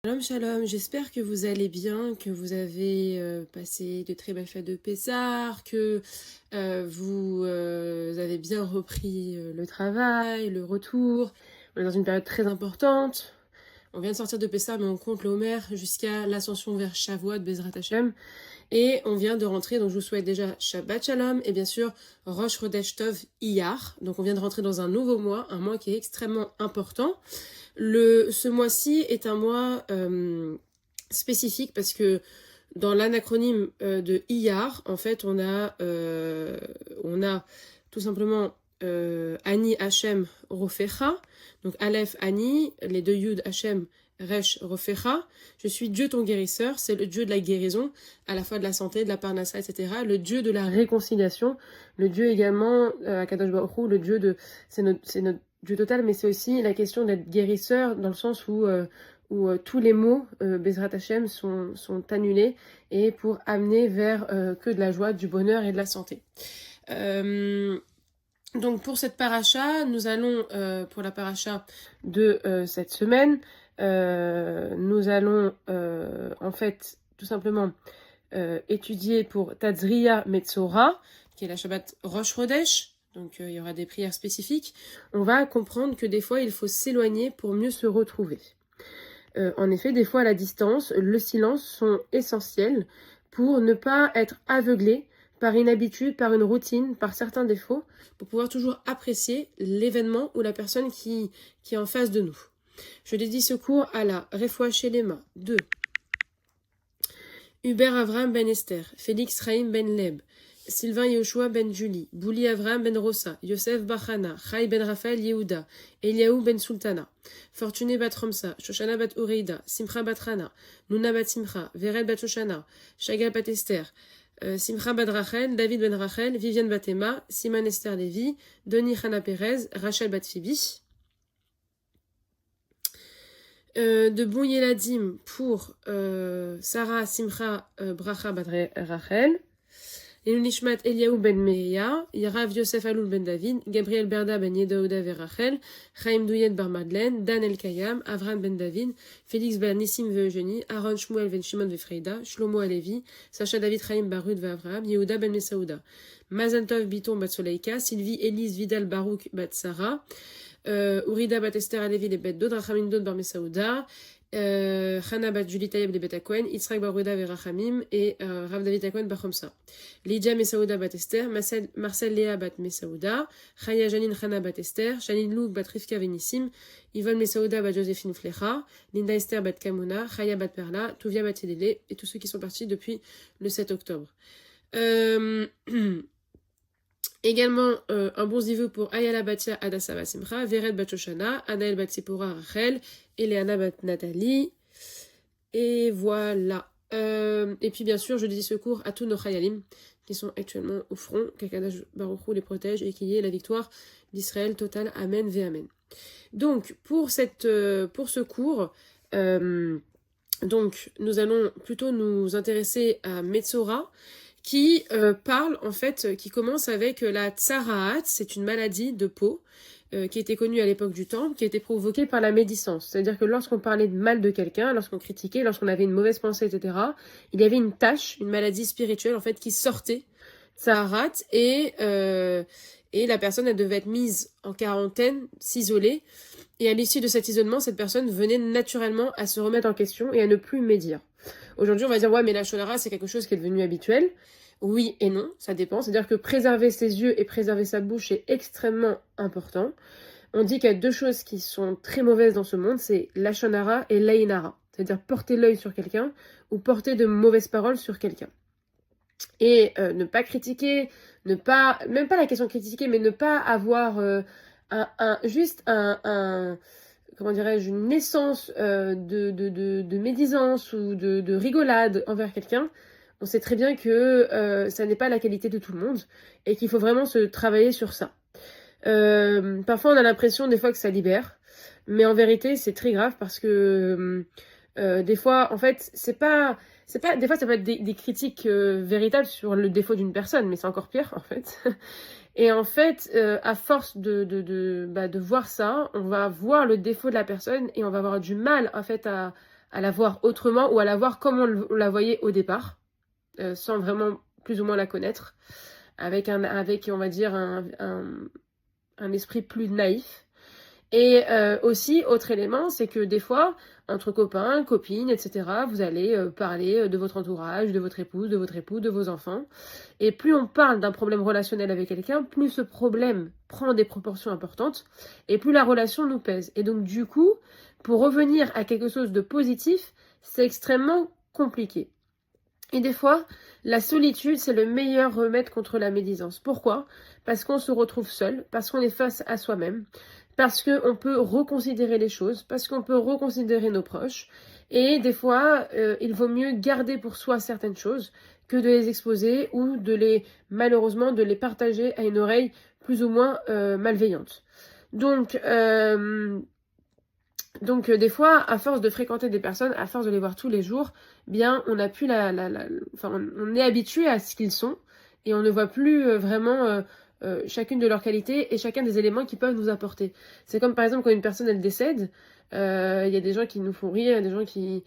Shalom, shalom, j'espère que vous allez bien, que vous avez passé de très belles fêtes de Pessah, que vous avez bien repris le travail, le retour. On est dans une période très importante. On vient de sortir de Pessah, mais on compte le Homer jusqu'à l'ascension vers Shavuot, Bezrat Hashem. Et on vient de rentrer, donc je vous souhaite déjà Shabbat Shalom et bien sûr Rosh Chodesh Tov Iyar. Donc on vient de rentrer dans un nouveau mois, un mois qui est extrêmement important. Ce mois-ci est un mois spécifique parce que dans l'anacronyme de Iyar, en fait, on a tout simplement Ani Hashem Rofecha, donc Aleph Ani, les deux Yud Hashem Resh Rofecha. Je suis Dieu ton guérisseur, c'est le Dieu de la guérison, à la fois de la santé, de la parnassa, etc. Le Dieu de la réconciliation, le Dieu également, Akadosh Baruch Hu, le Dieu de, c'est notre Dieu total, mais c'est aussi la question d'être guérisseur dans le sens où tous les mots Bezrat Hashem sont annulés et pour amener vers que de la joie, du bonheur et de la santé. Donc pour cette paracha, nous allons, pour la paracha de cette semaine, nous allons en fait tout simplement étudier pour Tazria Metzora, qui est la Shabbat Rosh Chodesh. Donc il y aura des prières spécifiques. On va comprendre que des fois il faut s'éloigner pour mieux se retrouver. En effet, des fois à la distance, le silence sont essentiels pour ne pas être aveuglé par une habitude, par une routine, par certains défauts, pour pouvoir toujours apprécier l'événement ou la personne qui est en face de nous. Je dédie ce cours à la Refoua Shelema de Hubert Avram Ben Esther, Félix Raïm Ben Leb, Sylvain Yoshua Ben Julie, Bouli Avram Ben Rossa, Yosef Bachana, Chai Ben Raphaël Yehuda, Eliaou Ben Sultana, Fortuné Bat Romsa, Shoshana Bat Ureida, Simcha Bat Rana, Nuna Bat Simcha, Vered Bat Shoshana, Shagal Bat Esther, Simcha Bat Rachel, David Ben Rachel, Viviane Bat Emma, Siman Esther Lévi, Denis Hana Perez, Rachel Bat Phoebe. De Bon Yeladim pour Sarah Simcha Bracha Bat Rachel. Nishmat Eliaou Ben Meya, Yarav Yosef Aloul Ben David, Gabriel Berda Ben Yedaouda Verachel, Chaim Douyet Bar Madeleine, Dan El Kayam, Avram Ben David, Félix Ben Nissim Eugénie, Aaron Shmuel Ben Shimon Vefreida, Shlomo Alevi, Sacha David Chaim Barud Avraham, Yehuda Ben Mesaouda, Mazantov Biton Bat Soleika, Sylvie Elise Vidal Barouk Bat Sarah, Urida Bat Esther Alevi Les Bet Dod, Rachamim Dod Bar Mesaouda, Chana Bat Julie Tayeb de Betakoen, Yitzhak Barouda Verachamim et Rav David Akoen Bachomsa. Lydia Mesaouda Bat Esther, Marcel Léa Bat Mesaouda, Chaya Janine Chana Bat Esther, Janine Lou Bat Rivka Venissim, Yvonne Mesaouda Bat Joséphine Flecha, Linda Esther Bat Kamuna, Chaya Bat Perla, Touvia Bat Yedele et tous ceux qui sont partis depuis le 7 octobre. Également, un bon zivou pour Ayala Batia Adassa Basimcha, Vered Bachoshana, Anaël Batsipora Rachel, Eleana Bat Nathalie. Et voilà. Et puis bien sûr, je dédie secours à tous nos Chayalim qui sont actuellement au front, qu'Akadosh Baruch Hu les protège et qu'il y ait la victoire d'Israël totale. Amen, ve Amen. Donc, pour ce cours, donc, nous allons plutôt nous intéresser à Metzora, qui parle en fait, qui commence avec la tsaraat, c'est une maladie de peau qui était connue à l'époque du Temple, qui était provoquée par la médisance. C'est-à-dire que lorsqu'on parlait de mal de quelqu'un, lorsqu'on critiquait, lorsqu'on avait une mauvaise pensée, etc., il y avait une tache, une maladie spirituelle en fait qui sortait, tsaraat, et la personne elle devait être mise en quarantaine, s'isoler, et à l'issue de cet isolement, cette personne venait naturellement à se remettre en question et à ne plus médire. Aujourd'hui, on va dire, ouais, mais la shonara, c'est quelque chose qui est devenu habituel. Oui et non, ça dépend. C'est-à-dire que préserver ses yeux et préserver sa bouche est extrêmement important. On dit qu'il y a deux choses qui sont très mauvaises dans ce monde, c'est la shonara et l'ainara. C'est-à-dire porter l'œil sur quelqu'un ou porter de mauvaises paroles sur quelqu'un. Et ne pas critiquer, même pas la question de critiquer, mais ne pas avoir comment dirais-je, une naissance de médisance ou de rigolade envers quelqu'un. On sait très bien que ça n'est pas la qualité de tout le monde et qu'il faut vraiment se travailler sur ça. Parfois on a l'impression des fois que ça libère, mais en vérité c'est très grave parce que des fois en fait des fois ça peut être des critiques véritables sur le défaut d'une personne, mais c'est encore pire en fait. Et en fait, à force de voir ça, on va voir le défaut de la personne et on va avoir du mal en fait à à la voir autrement ou à la voir comme on la voyait au départ, sans vraiment plus ou moins la connaître, avec on va dire, un esprit plus naïf. Et aussi, autre élément, c'est que des fois, entre copains, copines, etc., vous allez parler de votre entourage, de votre épouse, de votre époux, de vos enfants. Et plus on parle d'un problème relationnel avec quelqu'un, plus ce problème prend des proportions importantes et plus la relation nous pèse. Et donc, du coup, pour revenir à quelque chose de positif, c'est extrêmement compliqué. Et des fois, la solitude, c'est le meilleur remède contre la médisance. Pourquoi? Parce qu'on se retrouve seul, parce qu'on est face à soi-même, parce qu'on peut reconsidérer les choses, parce qu'on peut reconsidérer nos proches. Et des fois, il vaut mieux garder pour soi certaines choses que de les exposer ou malheureusement, de les partager à une oreille plus ou moins malveillante. Donc, des fois, à force de fréquenter des personnes, à force de les voir tous les jours, bien, on a plus on est habitué à ce qu'ils sont et on ne voit plus vraiment chacune de leurs qualités et chacun des éléments qu'ils peuvent nous apporter. C'est comme par exemple quand une personne elle décède, il y a des gens qui nous font rire, il y a des gens qui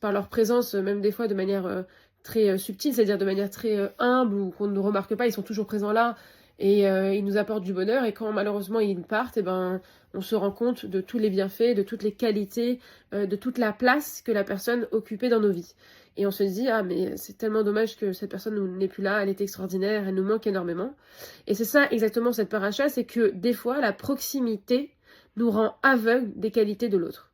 par leur présence, même des fois de manière très subtile, c'est-à-dire de manière très humble ou qu'on ne remarque pas, ils sont toujours présents là et ils nous apportent du bonheur. Et quand malheureusement ils partent, et ben on se rend compte de tous les bienfaits, de toutes les qualités, de toute la place que la personne occupait dans nos vies. Et on se dit, ah mais c'est tellement dommage que cette personne n'est plus là, elle est extraordinaire, elle nous manque énormément. Et c'est ça exactement cette paracha, c'est que des fois la proximité nous rend aveugles des qualités de l'autre.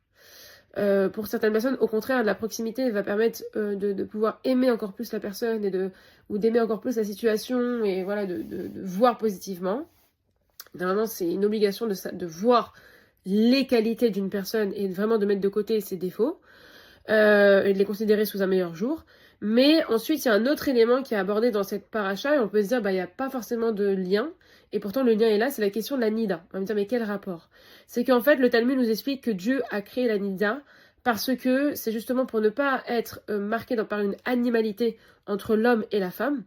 Pour certaines personnes, au contraire, la proximité va permettre de pouvoir aimer encore plus la personne ou d'aimer encore plus la situation et voilà, de voir positivement. Normalement, c'est une obligation de voir les qualités d'une personne et vraiment de mettre de côté ses défauts et de les considérer sous un meilleur jour. Mais ensuite, il y a un autre élément qui est abordé dans cette paracha et on peut se dire, il n'y a pas forcément de lien. Et pourtant, le lien est là, c'est la question de la nida. On va me dire, mais quel rapport? C'est qu'en fait, le Talmud nous explique que Dieu a créé la nida parce que c'est justement pour ne pas être marqué par une animalité entre l'homme et la femme.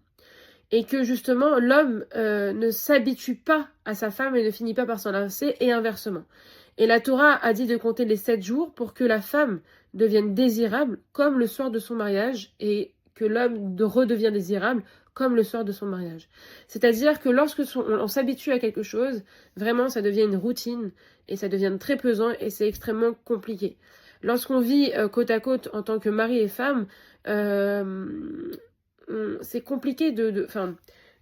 Et que justement, l'homme ne s'habitue pas à sa femme et ne finit pas par s'en lasser, et inversement. Et la Torah a dit de compter les 7 jours pour que la femme devienne désirable comme le soir de son mariage, et que l'homme redevient désirable comme le soir de son mariage. C'est-à-dire que lorsque on s'habitue à quelque chose, vraiment ça devient une routine, et ça devient très pesant, et c'est extrêmement compliqué. Lorsqu'on vit côte à côte en tant que mari et femme, c'est compliqué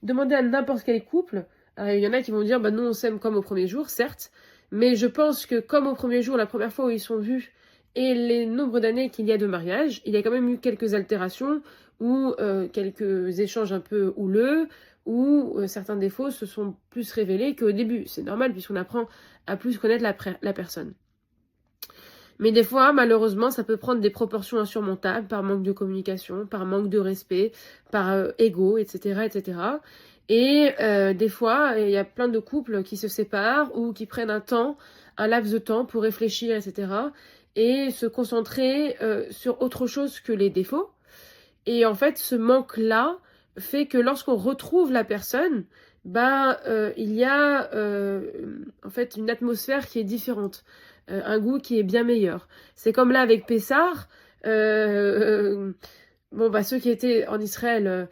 demander à n'importe quel couple. Alors, il y en a qui vont dire, nous on s'aime comme au premier jour, certes, mais je pense que comme au premier jour, la première fois où ils sont vus, et les nombres d'années qu'il y a de mariage, il y a quand même eu quelques altérations, ou quelques échanges un peu houleux, où certains défauts se sont plus révélés qu'au début. C'est normal, puisqu'on apprend à plus connaître la personne. Mais des fois, malheureusement, ça peut prendre des proportions insurmontables par manque de communication, par manque de respect, par ego, etc., etc. Et des fois, il y a plein de couples qui se séparent ou qui prennent un laps de temps pour réfléchir, etc. et se concentrer sur autre chose que les défauts. Et en fait, ce manque-là fait que lorsqu'on retrouve la personne, il y a en fait une atmosphère qui est différente. Un goût qui est bien meilleur. C'est comme là avec Pessar. Ceux qui étaient en Israël,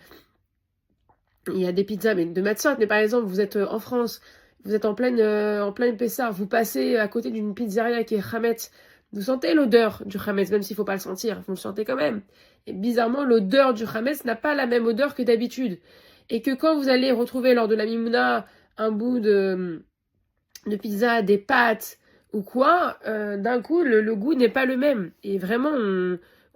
il y a des pizzas mais de matzot, mais par exemple, vous êtes en France, vous êtes en pleine Pessar, vous passez à côté d'une pizzeria qui est Hametz, vous sentez l'odeur du Hametz, même s'il ne faut pas le sentir, vous le sentez quand même. Et bizarrement, l'odeur du Hametz n'a pas la même odeur que d'habitude. Et que quand vous allez retrouver lors de la Mimouna un bout de pizza, des pâtes, ou quoi, d'un coup, le goût n'est pas le même. Et vraiment,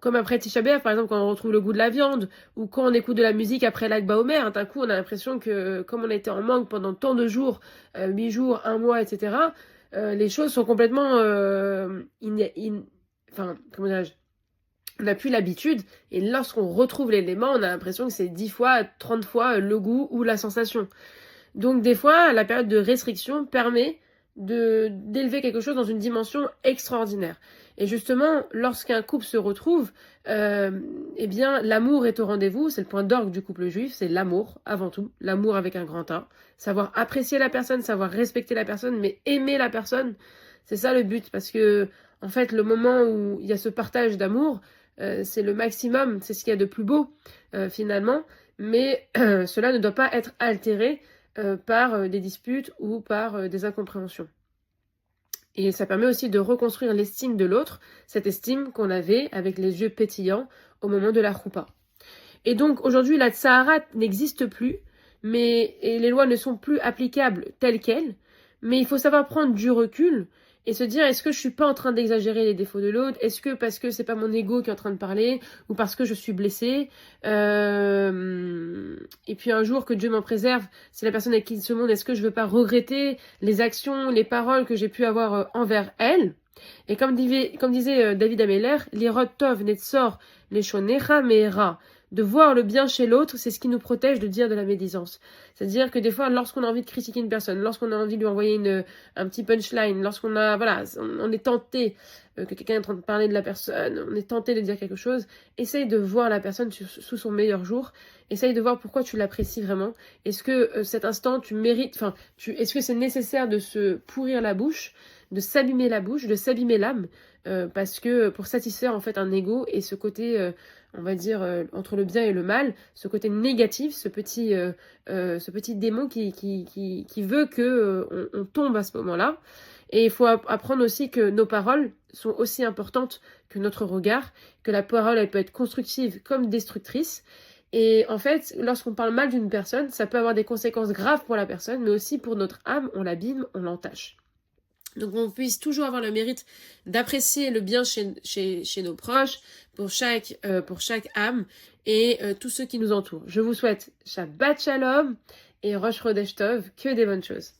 comme après Tisha B'Av, par exemple, quand on retrouve le goût de la viande, ou quand on écoute de la musique après Lag BaOmer, d'un coup, on a l'impression que, comme on a été en manque pendant tant de jours, 8 jours, 1 mois, etc., les choses sont complètement... comment dirais-je, on n'a plus l'habitude, et lorsqu'on retrouve l'élément, on a l'impression que c'est 10 fois, 30 fois le goût ou la sensation. Donc des fois, la période de restriction permet d'élever quelque chose dans une dimension extraordinaire. Et justement, lorsqu'un couple se retrouve, l'amour est au rendez-vous, c'est le point d'orgue du couple juif, c'est l'amour, avant tout, l'amour avec un grand A, savoir apprécier la personne, savoir respecter la personne, mais aimer la personne, c'est ça le but, parce que, en fait, le moment où il y a ce partage d'amour, c'est le maximum, c'est ce qu'il y a de plus beau, finalement. Mais cela ne doit pas être altéré par des disputes ou par des incompréhensions. Et ça permet aussi de reconstruire l'estime de l'autre, cette estime qu'on avait avec les yeux pétillants au moment de la choupa. Et donc aujourd'hui, la tsaharat n'existe plus, et les lois ne sont plus applicables telles quelles, mais il faut savoir prendre du recul et se dire, est-ce que je suis pas en train d'exagérer les défauts de l'autre? Est-ce que parce que c'est pas mon ego qui est en train de parler, ou parce que je suis blessée? Et puis un jour, que Dieu m'en préserve, c'est la personne avec qui il se monde, est-ce que je veux pas regretter les actions, les paroles que j'ai pu avoir envers elle? Et comme disait David Ameller, l'irot tov netzor leshonecha meera. De voir le bien chez l'autre, c'est ce qui nous protège de dire de la médisance. C'est-à-dire que des fois, lorsqu'on a envie de critiquer une personne, lorsqu'on a envie de lui envoyer un petit punchline, lorsqu'on a, voilà, on est tenté que quelqu'un est en train de parler de la personne, on est tenté de dire quelque chose, essaye de voir la personne sous son meilleur jour, essaye de voir pourquoi tu l'apprécies vraiment. Est-ce que cet instant, tu mérites, est-ce que c'est nécessaire de se pourrir la bouche, de s'abîmer la bouche, de s'abîmer l'âme, parce que pour satisfaire en fait un ego et ce côté on va dire entre le bien et le mal, ce côté négatif, ce petit démon qui veut que on tombe à ce moment-là. Et il faut apprendre aussi que nos paroles sont aussi importantes que notre regard, que la parole elle peut être constructive comme destructrice. Et en fait, lorsqu'on parle mal d'une personne, ça peut avoir des conséquences graves pour la personne, mais aussi pour notre âme, on l'abîme, on l'entache. Donc on puisse toujours avoir le mérite d'apprécier le bien chez nos proches, pour chaque âme et tous ceux qui nous entourent. Je vous souhaite Shabbat Shalom et Rosh Chodesh Tov, que des bonnes choses.